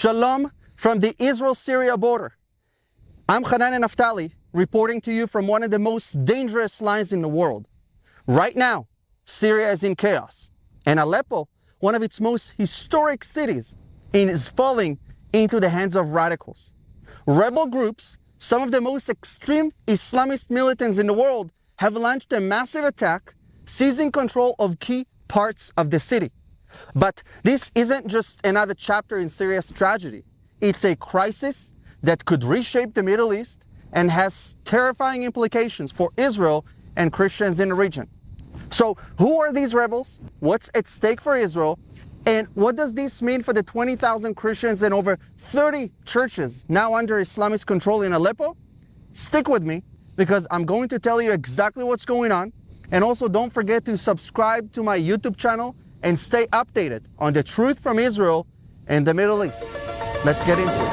Shalom from the Israel-Syria border. I'm Hananya Naftali, reporting to you from one of the most dangerous lines in the world. Right now, Syria is in chaos, and Aleppo, one of its most historic cities, is falling into the hands of radicals. Rebel groups, some of the most extreme Islamist militants in the world, have launched a massive attack, seizing control of key parts of the city. But this isn't just another chapter in Syria's tragedy. It's a crisis that could reshape the Middle East and has terrifying implications for Israel and Christians in the region. So who are these rebels? What's at stake for Israel? And what does this mean for the 20,000 Christians and over 30 churches now under Islamist control in Aleppo? Stick with me, because I'm going to tell you exactly what's going on. And also don't forget to subscribe to my YouTube channel and stay updated on the truth from Israel and the Middle East. Let's get into it.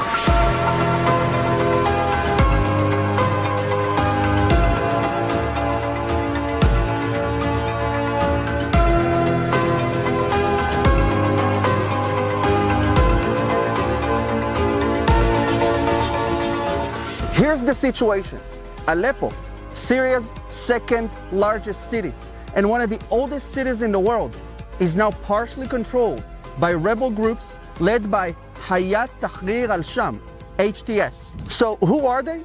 Here's the situation. Aleppo, Syria's second largest city and one of the oldest cities in the world, is now partially controlled by rebel groups led by Hayat Tahrir al-Sham, HTS. So who are they?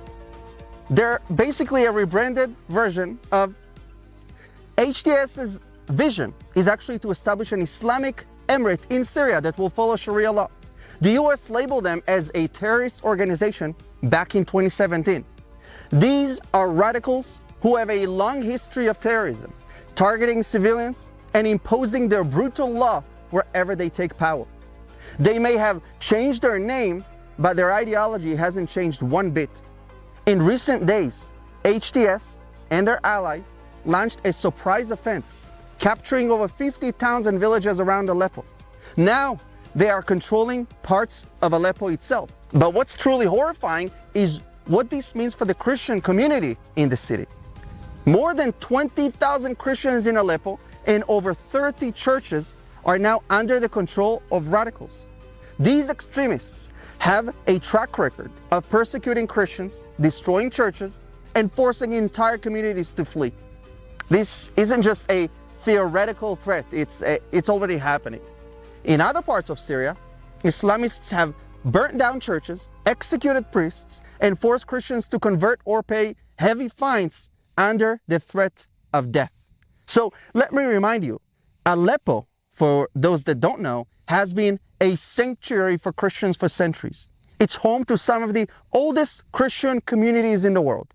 They're basically a rebranded version of HTS's vision is actually to establish an Islamic emirate in Syria that will follow Sharia law. The US labeled them as a terrorist organization back in 2017. These are radicals who have a long history of terrorism, targeting civilians and imposing their brutal law wherever they take power. They may have changed their name, but their ideology hasn't changed one bit. In recent days, HTS and their allies launched a surprise offense, capturing over 50 towns and villages around Aleppo. Now, they are controlling parts of Aleppo itself. But what's truly horrifying is what this means for the Christian community in the city. More than 20,000 Christians in Aleppo and over 30 churches are now under the control of radicals. These extremists have a track record of persecuting Christians, destroying churches, and forcing entire communities to flee. This isn't just a theoretical threat, it's already happening. In other parts of Syria, Islamists have burnt down churches, executed priests, and forced Christians to convert or pay heavy fines under the threat of death. So let me remind you, Aleppo, for those that don't know, has been a sanctuary for Christians for centuries. It's home to some of the oldest Christian communities in the world,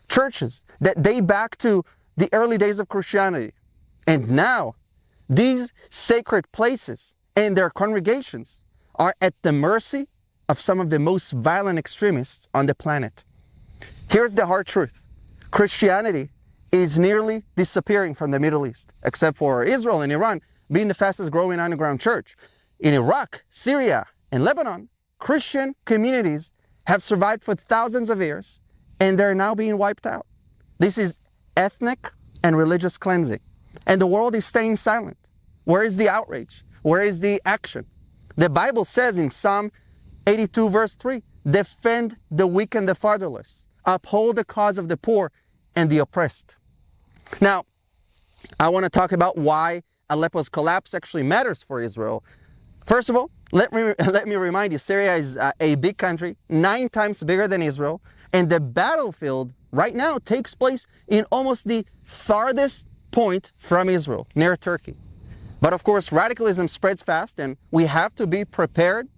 churches that date back to the early days of Christianity. And now, these sacred places and their congregations are at the mercy of some of the most violent extremists on the planet. Here's the hard truth. Christianity is nearly disappearing from the Middle East, except for Israel and Iran being the fastest growing underground church. In Iraq, Syria, and Lebanon, Christian communities have survived for thousands of years, and they're now being wiped out. This is ethnic and religious cleansing, and the world is staying silent. Where is the outrage? Where is the action? The Bible says in Psalm 82 verse 3, defend the weak and the fatherless, uphold the cause of the poor and the oppressed. Now, I want to talk about why Aleppo's collapse actually matters for Israel. First of all, let me remind you, Syria is a big country, 9 times bigger than Israel, and the battlefield right now takes place in almost the farthest point from Israel, near Turkey. But of course, radicalism spreads fast, and we have to be prepared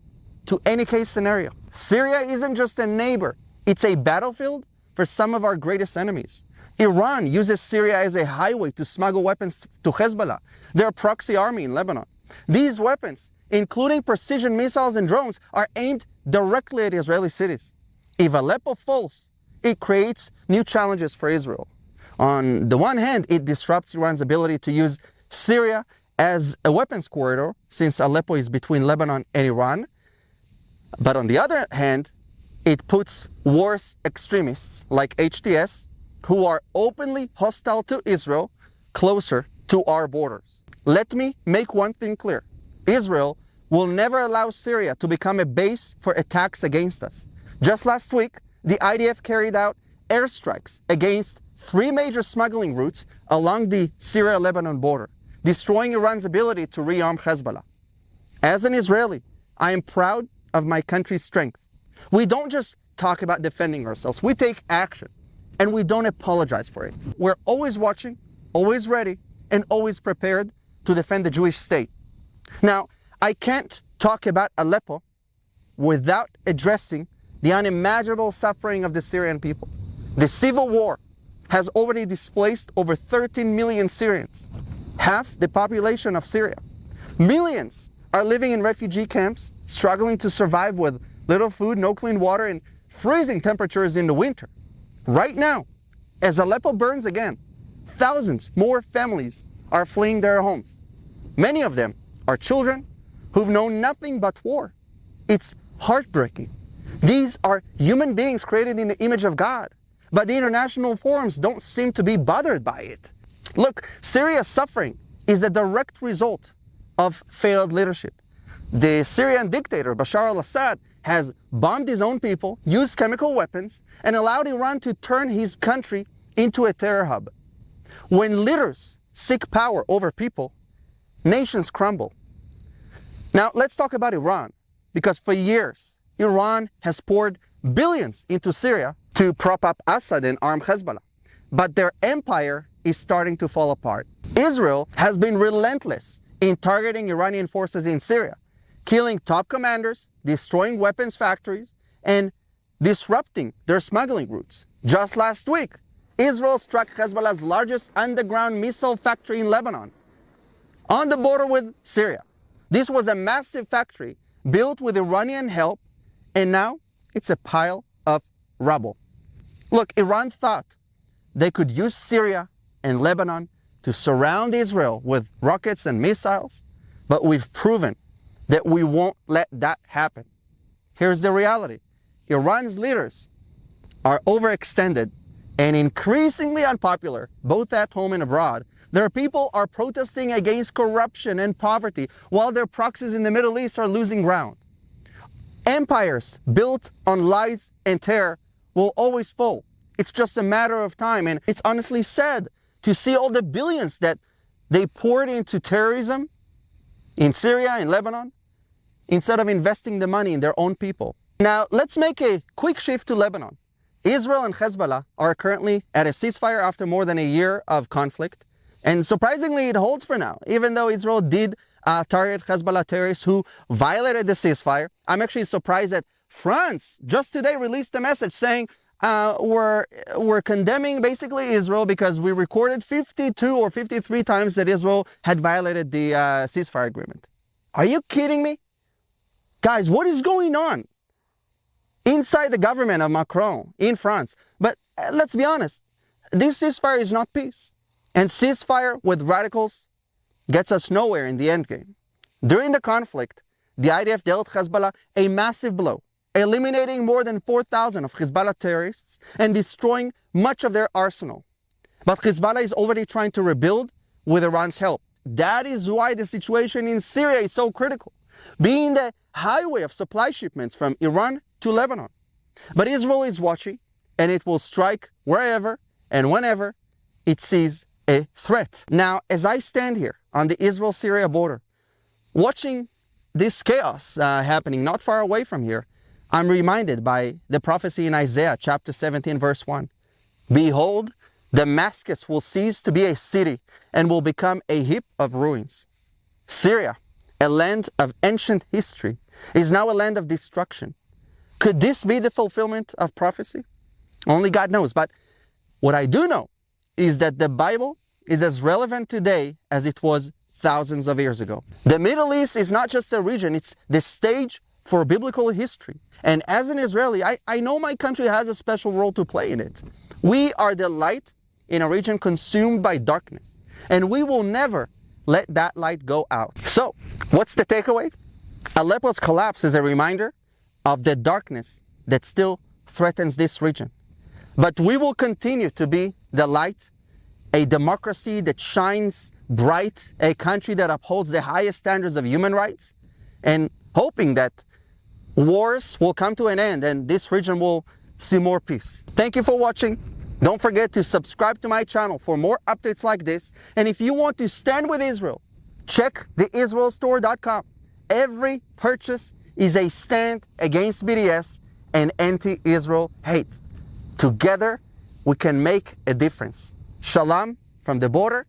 to any case scenario. Syria isn't just a neighbor, it's a battlefield for some of our greatest enemies. Iran uses Syria as a highway to smuggle weapons to Hezbollah, their proxy army in Lebanon. These weapons, including precision missiles and drones, are aimed directly at Israeli cities. If Aleppo falls, it creates new challenges for Israel. On the one hand, it disrupts Iran's ability to use Syria as a weapons corridor, since Aleppo is between Lebanon and Iran. But on the other hand, it puts worse extremists like HTS, who are openly hostile to Israel, closer to our borders. Let me make one thing clear. Israel will never allow Syria to become a base for attacks against us. Just last week, the IDF carried out airstrikes against 3 major smuggling routes along the Syria-Lebanon border, destroying Iran's ability to rearm Hezbollah. As an Israeli, I am proud of my country's strength. We don't just talk about defending ourselves, we take action, and we don't apologize for it. We're always watching, always ready, and always prepared to defend the Jewish state. Now, I can't talk about Aleppo without addressing the unimaginable suffering of the Syrian people. The civil war has already displaced over 13 million Syrians, half the population of Syria. Millions are living in refugee camps, struggling to survive with little food, no clean water, and freezing temperatures in the winter. Right now, as Aleppo burns again, thousands more families are fleeing their homes. Many of them are children who've known nothing but war. It's heartbreaking. These are human beings created in the image of God, but the international forums don't seem to be bothered by it. Look, Syria's suffering is a direct result of failed leadership. The Syrian dictator, Bashar al-Assad, has bombed his own people, used chemical weapons, and allowed Iran to turn his country into a terror hub. When leaders seek power over people, nations crumble. Now, let's talk about Iran, because for years, Iran has poured billions into Syria to prop up Assad and arm Hezbollah. But their empire is starting to fall apart. Israel has been relentless in targeting Iranian forces in Syria, killing top commanders, destroying weapons factories, and disrupting their smuggling routes. Just last week, Israel struck Hezbollah's largest underground missile factory in Lebanon, on the border with Syria. This was a massive factory built with Iranian help, and now it's a pile of rubble. Look, Iran thought they could use Syria and Lebanon to surround Israel with rockets and missiles, but we've proven that we won't let that happen. Here's the reality. Iran's leaders are overextended and increasingly unpopular, both at home and abroad. Their people are protesting against corruption and poverty, while their proxies in the Middle East are losing ground. Empires built on lies and terror will always fall. It's just a matter of time, and it's honestly sad to see all the billions that they poured into terrorism in Syria and Lebanon, instead of investing the money in their own people. Now, let's make a quick shift to Lebanon. Israel and Hezbollah are currently at a ceasefire after more than a year of conflict. And surprisingly, it holds for now, even though Israel did target Hezbollah terrorists who violated the ceasefire. I'm actually surprised that France just today released a message saying we're condemning basically Israel because we recorded 52 or 53 times that Israel had violated the ceasefire agreement. Are you kidding me? Guys, what is going on inside the government of Macron in France? But let's be honest, this ceasefire is not peace. And ceasefire with radicals gets us nowhere in the endgame. During the conflict, the IDF dealt Hezbollah a massive blow, eliminating more than 4,000 of Hezbollah terrorists and destroying much of their arsenal. But Hezbollah is already trying to rebuild with Iran's help. That is why the situation in Syria is so critical, being the highway of supply shipments from Iran to Lebanon. But Israel is watching, and it will strike wherever and whenever it sees a threat. Now, as I stand here on the Israel-Syria border, watching this chaos happening not far away from here, I'm reminded by the prophecy in Isaiah chapter 17, verse 1. Behold, Damascus will cease to be a city and will become a heap of ruins. Syria, a land of ancient history, is now a land of destruction. Could this be the fulfillment of prophecy? Only God knows. But what I do know is that the Bible is as relevant today as it was thousands of years ago. The Middle East is not just a region, it's the stage for biblical history. And as an Israeli, I know my country has a special role to play in it. We are the light in a region consumed by darkness, and we will never let that light go out. So, what's the takeaway? Aleppo's collapse is a reminder of the darkness that still threatens this region. But we will continue to be the light, a democracy that shines bright, a country that upholds the highest standards of human rights, and hoping that wars will come to an end and this region will see more peace. Thank you for watching. Don't forget to subscribe to my channel for more updates like this. And if you want to stand with Israel, check the IsraelStore.com. Every purchase is a stand against BDS and anti-Israel hate. Together, we can make a difference. Shalom from the border.